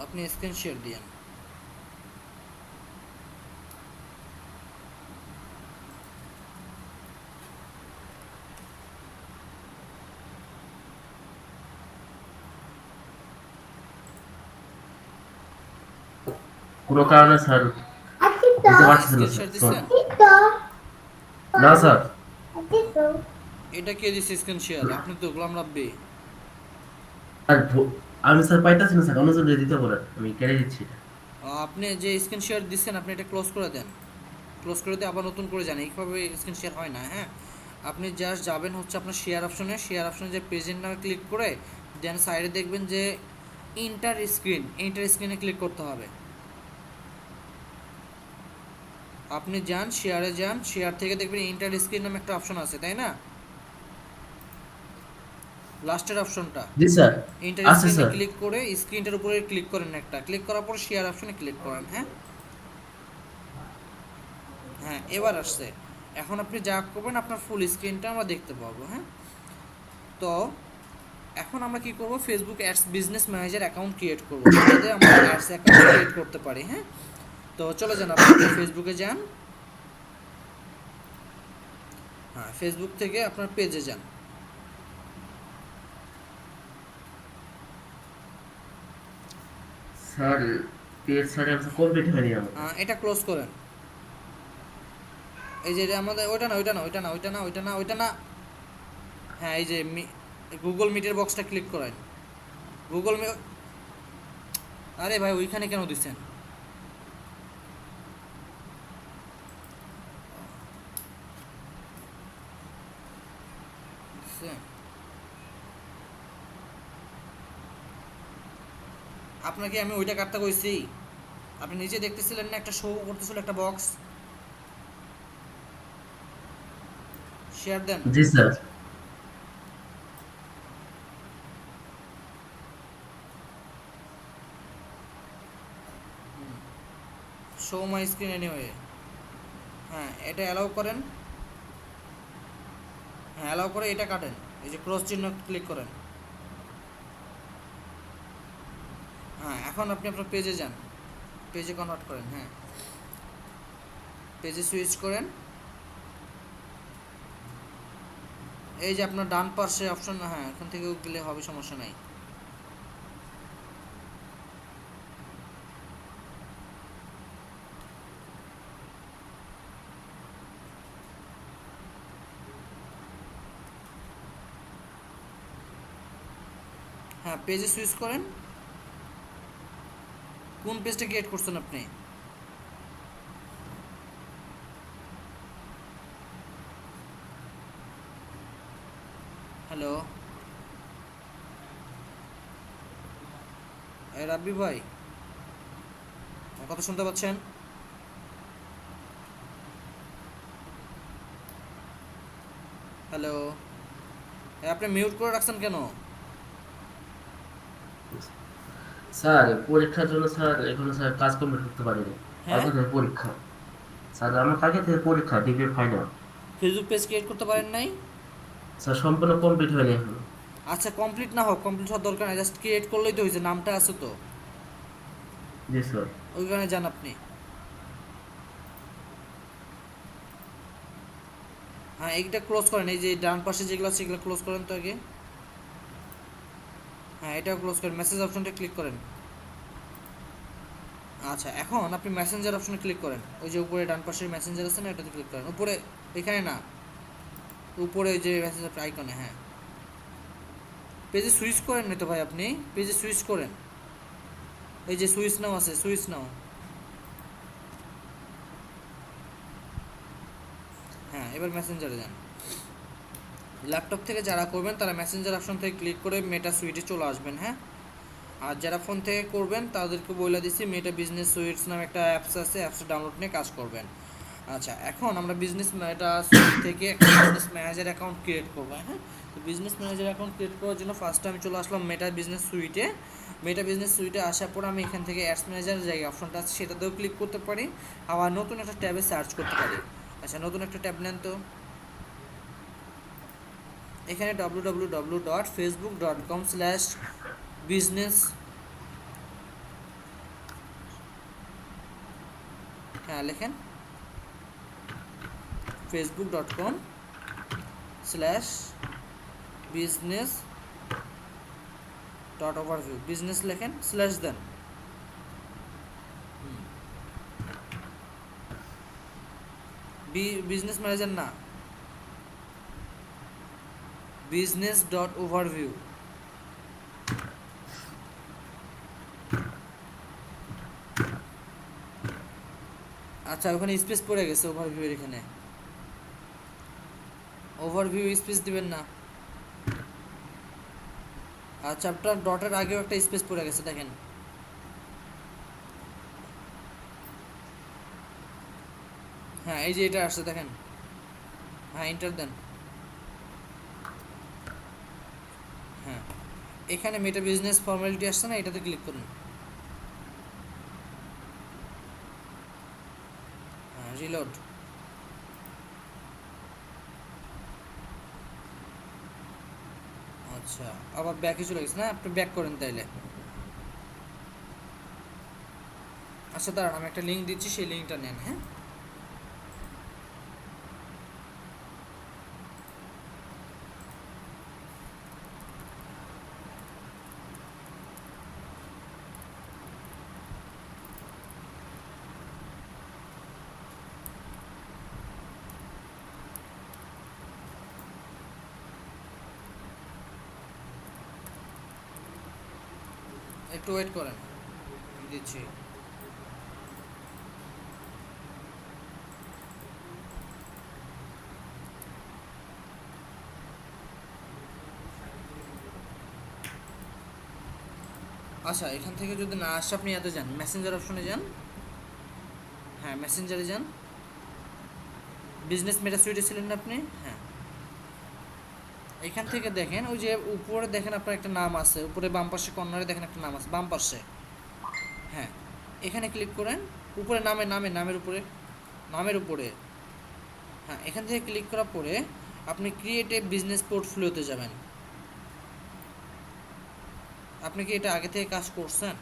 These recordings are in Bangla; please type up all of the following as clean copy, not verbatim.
আপনি স্ক্রিন শেয়ার দিন। কোনো কারণে স্যার দিতে পারছি না স্ক্রিন শেয়ার স্যার। দিচ্ছেন? না স্যার। এটা কে দিচ্ছে স্ক্রিন শেয়ার? আপনি তো গোলাম রাব্বি। আর আমি স্যার পাইতাছি না স্যার, অন্যজনকে দিতে বলেন, আমি কেড়ে দিচ্ছি এটা। আপনি যে স্ক্রিন শেয়ার দিচ্ছেন আপনি এটা ক্লোজ করে দেন। ক্লোজ করে দিয়ে আবার নতুন করে যান, এইভাবে স্ক্রিন শেয়ার হয় না। হ্যাঁ, আপনি জাস্ট যাবেন হচ্ছে আপনার শেয়ার অপশনে যে পেজের নামে ক্লিক করে দেন সাইডে দেখবেন যে ইন্টার স্ক্রিনে ক্লিক করতে হবে। আপনি যান শেয়ারে, যান শেয়ার থেকে দেখবেন ইন্টার স্ক্রিন নামে একটা অপশন আছে, তাই না? লাস্টের অপশনটা জি স্যার। ইন্টার আছে স্ক্রিনে স্যার। ক্লিক করে স্ক্রিনটার উপরে ক্লিক করেন, একটা ক্লিক করার পর শেয়ার অপশনে ক্লিক করেন। হ্যাঁ হ্যাঁ, এবার আসছে। এখন আপনি যা করবেন আপনার ফুল স্ক্রিনটা আমরা দেখতে পাবো। হ্যাঁ, তো এখন আমরা কি করব, Facebook ads business manager account create করব, যাতে আমরা অ্যাডস অ্যাকাউন্ট ক্রিয়েট করতে পারি। হ্যাঁ, তো চলে যান, আপনি ফেসবুকে যান। হ্যাঁ, ফেসবুক থেকে আপনার পেজে যান। স্যার পেজ স্যার কমপ্লিট হয়নি আমার। এটা ক্লোজ করেন। এই যে এটা আমাদের ওইটা না, ওইটা না, ওইটা না, ওইটা না, ওইটা না, ওইটা না। হ্যাঁ, এই যে গুগল মিটের বক্সটা ক্লিক করেন। গুগল মি আরে ভাই ওইখানে কেন দিচ্ছেন? আপনাকে আমি ওইটা কাটতে কইছি, আপনি নিচে দেখতেছিলেন না একটা শো করতেছিল একটা বক্স? শেয়ার দেন। জি sir. Show my screen anyway. হ্যাঁ, এটা অ্যালাউ করেন। হ্যাঁ, অ্যালাউ করে এটা কাটেন। এই যে ক্রস চিহ্ন ক্লিক করেন। হ্যাঁ, এখন আপনি আপনার পেজে যান, পেজে কনভার্ট করেন। হ্যাঁ, পেজে সুইচ করেন। এই যে আপনার ডান পাশে অপশন, হ্যাঁ এখান থেকে গেলে হবে, সমস্যা নাই। হ্যাঁ, পেজে সুইচ করেন। কোন পেজটা ক্রিয়েট করছেন আপনি? হ্যালো রাব্বি ভাই, আমার কথা শুনতে পাচ্ছেন? হ্যালো, আপনি মিউট করে রাখছেন কেন? স্যার পরীক্ষার জন্য স্যার এখনো স্যার কাজ কমপ্লিট করতে পারিনি। হ্যাঁ, অল্প দিনের পরীক্ষা। স্যার আমার কালকে থেকে পরীক্ষা, degree final. Facebook page create করতে পারেন নাই? স্যার সম্পূর্ণ কমপ্লিট হয়নি এখনো। আচ্ছা, কমপ্লিট না হোক, কমপ্লিট হওয়ার দরকার নেই, জাস্ট ক্রিয়েট করলেই তো হয়েছে, নামটা আছে তো। জি স্যার। ওইখানে যান আপনি। হ্যাঁ, এইটা ক্লোজ করেন, এই যে ডান পাশে যেগুলো আছে সেগুলো ক্লোজ করেন তো আগে। হ্যাঁ, এটাও ক্লোজ করেন, মেসেজ অপশনটা ক্লিক করেন। আচ্ছা, এখন আপনি মেসেঞ্জার অপশনে ক্লিক করেন। ওই যে উপরে ডান পাশে মেসেঞ্জার আছে না, এটাতে ক্লিক করেন। উপরে, এখানে না, উপরে যে মেসেজ আইকনে। হ্যাঁ, পেজে সুইচ করেন না তো ভাই, আপনি পেজে সুইচ করেন। এই যে সুইচ নাও আছে, সুইচ নাও। হ্যাঁ, এবার মেসেঞ্জারে যান। ল্যাপটপ থেকে যারা করবেন তারা মেসেঞ্জার অপশন থেকে ক্লিক করে মেটা সুইটে চলে আসবেন। হ্যাঁ, আর যারা ফোন থেকে করবেন তাদেরকে বলে দিচ্ছি মেটা বিজনেস সুইটস নামে একটা অ্যাপস আছে, অ্যাপসটা ডাউনলোড নিয়ে কাজ করবেন। আচ্ছা, এখন আমরা বিজনেস মেটা সুইট থেকে একটা বিজনেস ম্যানেজার অ্যাকাউন্ট ক্রিয়েট করবো। হ্যাঁ, তো বিজনেস ম্যানেজার অ্যাকাউন্ট ক্রিয়েট করার জন্য ফার্স্টে আমি চলে আসলাম মেটা বিজনেস সুইটে। মেটা বিজনেস সুইটে আসার পর আমি এখান থেকে অ্যাডস ম্যানেজার যে অপশনটা আছে সেটাতেও ক্লিক করতে পারি, আবার নতুন একটা ট্যাবে সার্চ করতে পারি। আচ্ছা, নতুন একটা ট্যাব নেন তো। এখানে www.facebook.com/business, হ্যাঁ লেখেন facebook.com/business.overview, বিজনেস লেখেন স্ল্যাশ দেন। বিজনেস ম্যানেজার না, business.overview। আচ্ছা, ওখানে স্পেস পড়ে গেছে ওভারভিউ এর এখানে, ওভারভিউ স্পেস দিবেন না। আচ্ছা, আপনার ডটের আগেও একটা স্পেস পড়ে গেছে দেখেন। হ্যাঁ, এই যে এটা আসছে দেখেন, হ্যাঁ এন্টার দেন। হ্যাঁ, এখানে মেটা বিজনেস ফর্মালিটি আসছে না, এটাতে ক্লিক করুন। হ্যাঁ, রিলোড। আচ্ছা, আবার ব্যাকে চলে গেছে না, আপনি ব্যাক করেন তাইলে। আচ্ছা দাঁড়ান, আমি একটা লিঙ্ক দিচ্ছি, সেই লিঙ্কটা নেন। হ্যাঁ, একটু ওয়েট করেন, আমি দিচ্ছি। আচ্ছা, এখান থেকে যদি না আসে আপনি এতে যান, মেসেঞ্জার অপশনে যান। হ্যাঁ, মেসেঞ্জারে যান। বিজনেস মেটা সুইটে ছিলেন না আপনি? হ্যাঁ, এখান থেকে দেখেন ওই যে উপরে দেখেন আপনার একটা নাম আছে, উপরে বাম পাশে কর্নারে দেখেন একটা নাম আছে বাম পাশে। হ্যাঁ, এখানে ক্লিক করেন, উপরে নামের উপরে, নামের উপরে। হ্যাঁ, এখান থেকে ক্লিক করার পরে আপনি ক্রিয়েট এ বিজনেস পোর্টফোলিওতে যাবেন। আপনি কি এটা আগে থেকে কাজ করছেন?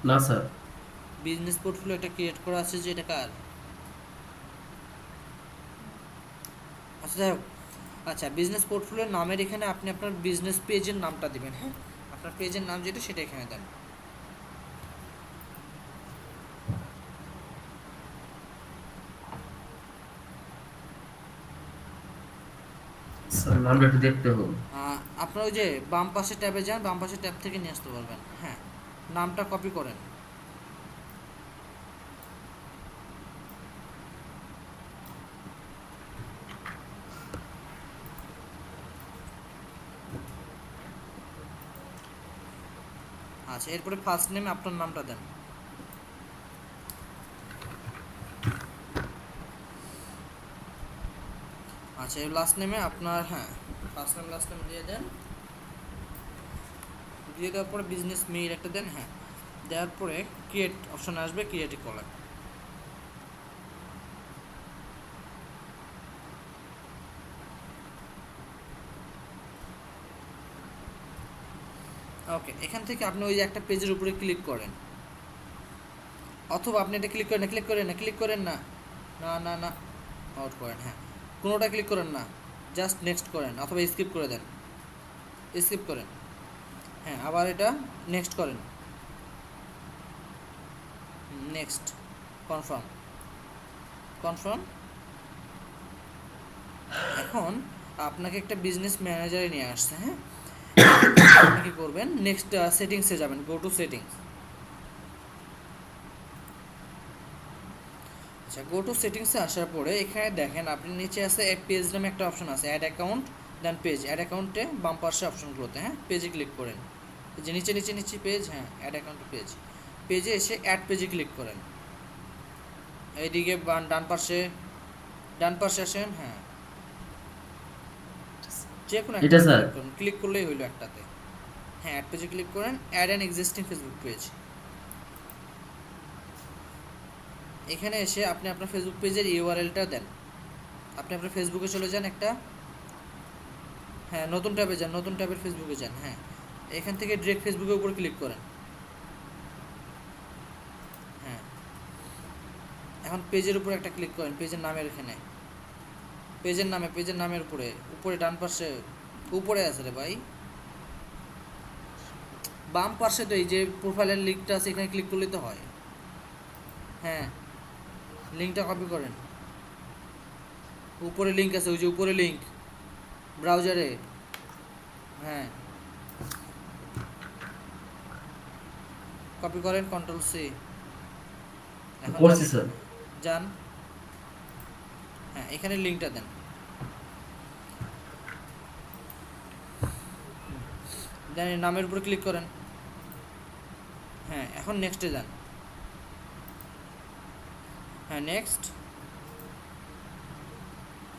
না স্যার। বিজনেস পোর্টফোলিও একটা ক্রিয়েট করা আছে যে, এটা কার? আচ্ছা যাই হোক, আচ্ছা বিজনেস পোর্টফোলিওর নামের এখানে আপনি আপনার বিজনেস পেজের নামটা দিবেন। হ্যাঁ, আপনার পেজের নাম যেটা সেটা এখানে দেন। স্যার নামটা একটু দেখতে হবে। আপনার ওই যে বাম পাশে ট্যাবে যান, বাম পাশে ট্যাব থেকে নিয়ে আসতে পারবেন। হ্যাঁ, নামটা কপি করেন। আচ্ছা, এরপরে ফার্স্ট নেমে আপনার নামটা দেন। আচ্ছা, এই লাস্ট নেমে আপনার, হ্যাঁ ফার্স্ট নেম লাস্ট নেম দিয়ে দেন। দিয়ে দেওয়ার পরে বিজনেস মেইল একটা দেন। হ্যাঁ, দেওয়ার পরে ক্রিয়েট অপশন আসবে, ক্রিয়েট কলার। ওকে, এখান থেকে আপনি ওই একটা পেজের উপরে ক্লিক করেন, অথবা আপনি এটা ক্লিক করেন না, না না না, আউট করেন। হ্যাঁ, কোনোটা ক্লিক করেন না, জাস্ট নেক্সট করেন, অথবা স্কিপ করে দেন, স্কিপ করেন। হ্যাঁ, আবার এটা নেক্সট করেন, নেক্সট, কনফার্ম, কনফার্ম। এখন আপনাকে একটা বিজনেস ম্যানেজারে নিয়ে আসছে। হ্যাঁ, আপনি কি করবেন, নেক্সট সেটিংসে যাবেন, গো টু সেটিংস। আচ্ছা, গো টু সেটিংসে আসার পরে এখানে দেখেন আপনি নিচে আছে পেজ নামে একটা অপশন আছে, অ্যাড অ্যাকাউন্ট, দেন পেজ। অ্যাড অ্যাকাউন্টে বাম পাশে অপশনগুলোতে, হ্যাঁ পেজে ক্লিক করেন, যে নিচে নিচে নিচে পেজ, হ্যাঁ অ্যাড অ্যাকাউন্ট পেজ। পেজে এসে অ্যাড পেজে ক্লিক করেন, এইদিকে ডান পাশে আসেন। হ্যাঁ, যে কোনো একটা এটা স্যার। ক্লিক করুন, ক্লিক করলেই হইলো একটাতে। হ্যাঁ অ্যাড পেজে ক্লিক করেন, add an existing Facebook page. এখানে এসে আপনি আপনার ফেসবুক পেজের ইউআরএলটা দেন। আপনি আপনার ফেসবুকে চলে যান একটা, হ্যাঁ নতুন ট্যাবে যান, নতুন ট্যাবের ফেসবুকে যান। হ্যাঁ এখান থেকে ডিরেক্ট ফেসবুকের উপর ক্লিক করেন। হ্যাঁ এখন পেজের উপর একটা ক্লিক করেন, পেজের নামের এখানে, পেজের নামের উপরে, উপরে ডান পাশে, উপরে আছে রে ভাই, বাম পাশে তো এই যে প্রোফাইলের লিঙ্কটা আছে, এখানে ক্লিক করলে তো হয়। হ্যাঁ লিঙ্কটা কপি করেন, উপরে লিঙ্ক আছে, ওই যে উপরে লিঙ্ক ব্রাউজারে। হ্যাঁ কপি করেন, কন্ট্রোল সি। এখন করছি স্যার। যান, হ্যাঁ এখানে লিঙ্কটা দেন, দেন এর নামের উপরে ক্লিক করেন। হ্যাঁ এখন নেক্সটে যান, হ্যাঁ নেক্সট,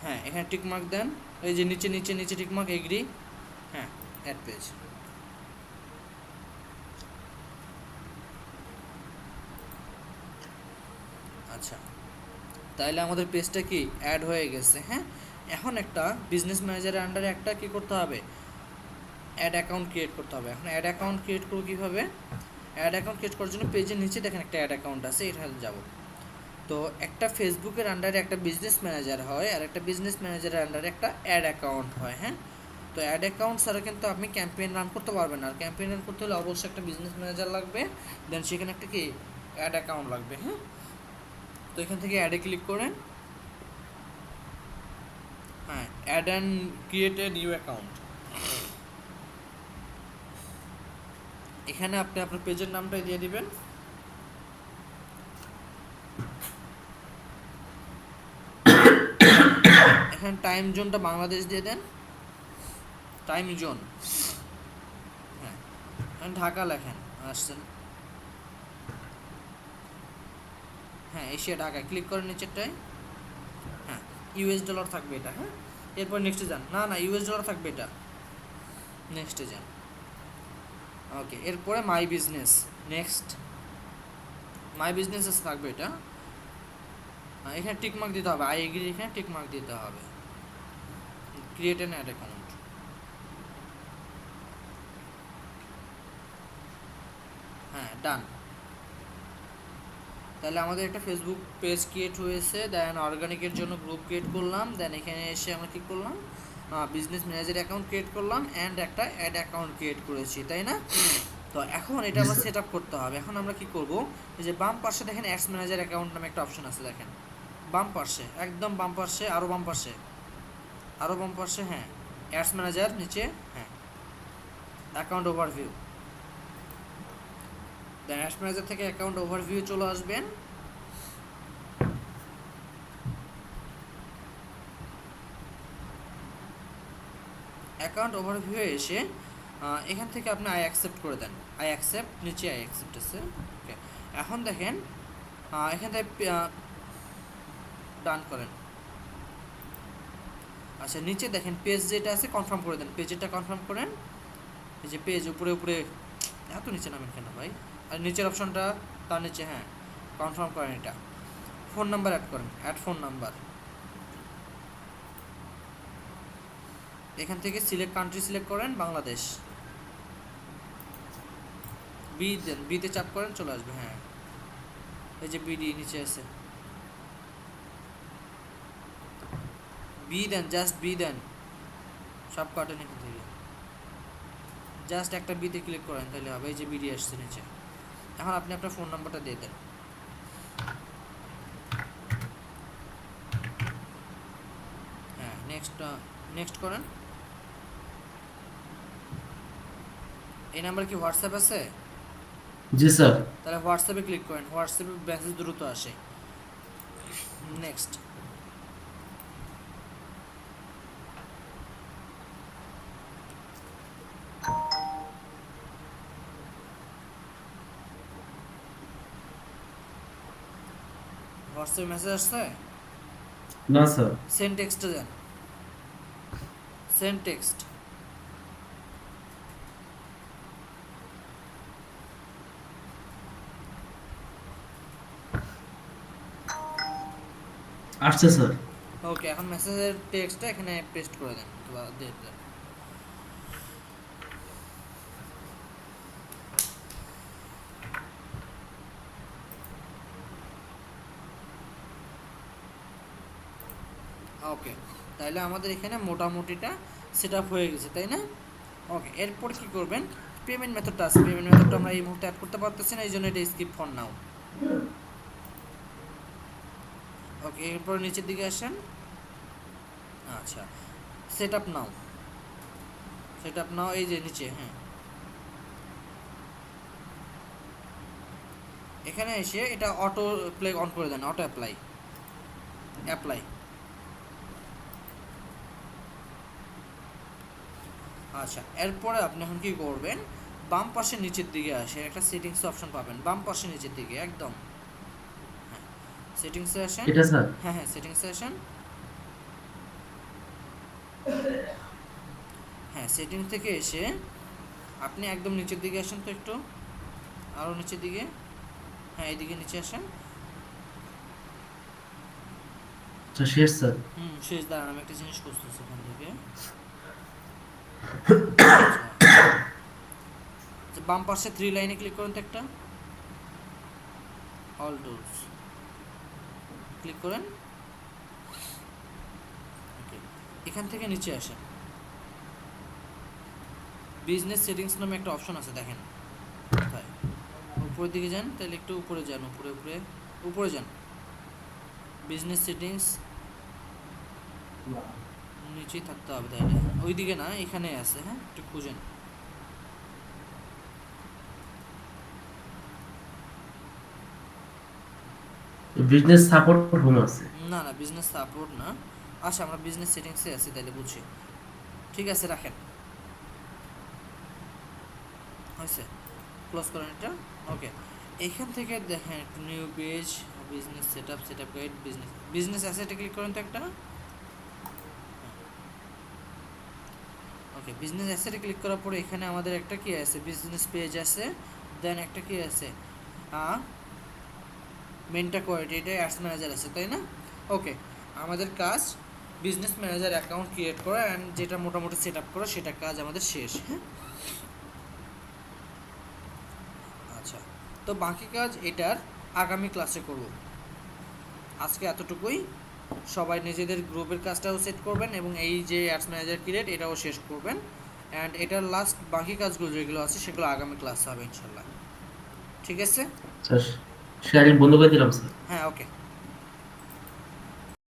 হ্যাঁ এখানে টিক মার্ক দেন, এই যে নিচে নিচে নিচে টিক মার্ক, এগ্রি। হ্যাঁ অ্যাড পেজ। আচ্ছা তাইলে আমাদের পেজটা কি অ্যাড হয়ে গেছে। হ্যাঁ এখন একটা বিজনেস ম্যানেজারের আন্ডারে একটা কি করতে হবে, অ্যাড অ্যাকাউন্ট ক্রিয়েট করতে হবে। এখন অ্যাড অ্যাকাউন্ট ক্রিয়েট করব কীভাবে, অ্যাড অ্যাকাউন্ট ক্রিয়েট করার জন্য পেজের নিচে দেখেন একটা অ্যাড অ্যাকাউন্ট আছে, এখানে যাব। তো একটা ফেসবুকের আন্ডারে একটা বিজনেস ম্যানেজার হয়, আর একটা বিজনেস ম্যানেজারের আন্ডারে একটা অ্যাড অ্যাকাউন্ট হয়। হ্যাঁ তো অ্যাড অ্যাকাউন্ট ছাড়া কিন্তু আপনি ক্যাম্পেইন রান করতে পারবেন না, আর ক্যাম্পেইন রান করতে হলে অবশ্যই একটা বিজনেস ম্যানেজার লাগবে, দেন সেখানে একটা কি অ্যাড অ্যাকাউন্ট লাগবে। হ্যাঁ তো এখান থেকে অ্যাডে ক্লিক করেন, হ্যাঁ add and create a new account. এখানে আপনি আপনার পেজের নামটাই দিয়ে দিবেন। এখানে টাইম জোনটা বাংলাদেশ দিয়ে দেন, টাইম জোন। হ্যাঁ এখানে ঢাকা লেখেন, আসছেন। হ্যাঁ এশিয়া ঢাকা ক্লিক করেন নিচেরটায়। হ্যাঁ ইউএস ডলার থাকবে এটা। হ্যাঁ এরপর নেক্সটে যান, না না ইউএস ডলার থাকবে এটা, নেক্সটে যান। ওকে এরপরে my business, next, my business থাকবে এটা। এখানে টিক মার্ক দিতে হবে, আই এগ্রি, এখানে টিক মার্ক দিতে হবে, ক্রিয়েট অ্যান অ্যাড অ্যাকাউন্ট। হ্যাঁ ডান। তাহলে আমাদের একটা ফেসবুক পেজ ক্রিয়েট হয়েছে, দেন অর্গানিকের জন্য গ্রুপ ক্রিয়েট করলাম, দেন এখানে এসে আমরা কী করলাম, বিজনেস ম্যানেজার অ্যাকাউন্ট ক্রিয়েট করলাম, অ্যান্ড একটা অ্যাড অ্যাকাউন্ট ক্রিয়েট করেছি, তাই না? তো এখন এটা জি আমরা স্যার। সেট আপ করতে হবে। এখন আমরা কি করব, এই যে বাম পাশে দেখেন অ্যাডস ম্যানেজার অ্যাকাউন্ট নামে একটা অপশন আছে, দেখেন বাম পাশে, একদম বাম পাশে, আরও বাম পাশে, আরও বাম পাশে, হ্যাঁ অ্যাডস ম্যানেজার নিচে, হ্যাঁ অ্যাকাউন্ট ওভারভিউ, দেন অ্যাডস ম্যানেজার থেকে অ্যাকাউন্ট ওভারভিউ চলে আসবেন। অ্যাকাউন্ট ওভারভিউ এসে এখান থেকে আপনি আই অ্যাকসেপ্ট করে দেন, আই অ্যাকসেপ্ট, নিচে আই অ্যাকসেপ্ট আছে। ওকে এখন দেখেন এখান থেকে ডান করেন। আচ্ছা নিচে দেখেন পেজ যেটা আছে কনফার্ম করে দেন, পেজেরটা কনফার্ম করেন। এই যে পেজ উপরে উপরে, এত নিচে নামেন কেন ভাই, আর নিচের অপশনটা তার নিচে, হ্যাঁ কনফার্ম করেন এটা। ফোন নাম্বার অ্যাড করেন, অ্যাড ফোন নাম্বার। এখান থেকে সিলেক্ট কান্ট্রি সিলেক্ট করেন, বাংলাদেশ, বি দেন, বিতে চাপ করেন, চলে আসবে। হ্যাঁ এই যে বিডি নিচে আছে, বি দেন, জাস্ট বি দেন, সব কাটেন এখান থেকে, জাস্ট একটা বিতে ক্লিক করেন তাহলে হবে। এই যে বিডি আসছে নিচে। এখন আপনি আপনার ফোন নাম্বারটা দিয়ে দেন। হ্যাঁ নেক্সট, নেক্সট করেন। এই নাম্বার কি হোয়াটসঅ্যাপ আছে? জি স্যার। তাহলে হোয়াটসঅ্যাপে ক্লিক করেন, হোয়াটসঅ্যাপে মেসেজ দ্রুত আসে। নেক্সট, হোয়াটসঅ্যাপে মেসেজ আসছে, না স্যার। সেন্ড টেক্সটে যান, সেন্ড টেক্সট। আসছে স্যার। ওকে, এখন মেসেজের টেক্সটটা এখানে পেস্ট করে দেন বা দিয়ে দেন। ওকে, তাহলে আমাদের এখানে মোটামুটিটা সেট আপ হয়ে গেছে, তাই না? ওকে, এরপর কি করবেন, পেমেন্ট মেথডটা আছে, পেমেন্ট মেথডটা আমরা এই মুহূর্তে অ্যাড করতে পারতেছি না, এই জন্য এটা স্কিপ ফর নাও। ওকে, এরপর নিচের দিকে আসেন। আচ্ছা, সেট আপ নাও, সেট আপ নাও, এই যে নিচে, হ্যাঁ এখানে এসে এটা অটো প্লে অন করে দেন, অটো অ্যাপ্লাই, অ্যাপ্লাই। আচ্ছা, এরপরে আপনি এখন কি করবেন, বাম পাশে নিচের দিকে আসে একটা সেটিংস অপশন পাবেন, বাম পাশে নিচের দিকে একদম, হ্যাঁ সেটিংসে আসেন। এটা স্যার। হ্যাঁ হ্যাঁ, সেটিংসে আসেন। হ্যাঁ, সেটিংস থেকে এসে আপনি একদম নিচের দিকে আসেন তো, একটু আরও নিচের দিকে, হ্যাঁ এইদিকে নিচে আসেন। আচ্ছা শেষ স্যার। শেষ, দাঁড়ান আমি একটা জিনিস খুঁজতেছি ওখান থেকে। আচ্ছা, বাম পাশে 3 লাইনে ক্লিক করুন তো একটা, অল টুলস ক্লিক করেন। ওকে, এখান থেকে নিচে আসেন, বিজনেস সেটিংস নামে একটা অপশন আছে, দেখেন কোথায়, উপরের দিকে যান, তাহলে একটু উপরে যান, উপরে উপরে উপরে যান, বিজনেস সেটিংস নিচেই থাকতে হবে, তাহলে ওইদিকে না, এখানে আছে, হ্যাঁ একটু খুঁজেন। বিজনেস সাপোর্ট হোম আছে। না না, বিজনেস সাপোর্ট না। আচ্ছা, আমরা বিজনেস সেটিংসে আছি, তাহলে বুঝছি, ঠিক আছে রাখেন, হয়েছে, ক্লোজ করেন এটা। ওকে, এখান থেকে দেখেন একটু new page, business set up guide, business business অ্যাসেটে ক্লিক করেন তো একটা। ওকে, বিজনেস অ্যাসেটে ক্লিক করার পরে এখানে আমাদের একটা কি আছে, বিজনেস পেজ আছে, দেন একটা কি আছে, মেনটা কোয়ালিটি, এটা অ্যাডস ম্যানেজার আছে, তাই না? ওকে, আমাদের কাজ বিজনেস ম্যানেজার অ্যাকাউন্ট ক্রিয়েট করা অ্যান্ড যেটা মোটামুটি সেট আপ করা, সেটা কাজ আমাদের শেষ, হ্যাঁ। আচ্ছা, তো বাকি কাজ এটার আগামী ক্লাসে করব, আজকে এতটুকুই। সবাই নিজেদের গ্রুপের কাজটাও সেট করবেন এবং এই যে অ্যাডস ম্যানেজার ক্রিয়েট এটাও শেষ করবেন, অ্যান্ড এটার লাস্ট বাকি কাজগুলো যেগুলো আছে সেগুলো আগামী ক্লাসে হবে ইনশাল্লাহ, ঠিক আছে? স্যার শেয়ারিং বন্ধ করে দিলাম স্যার। হ্যাঁ, ওকে।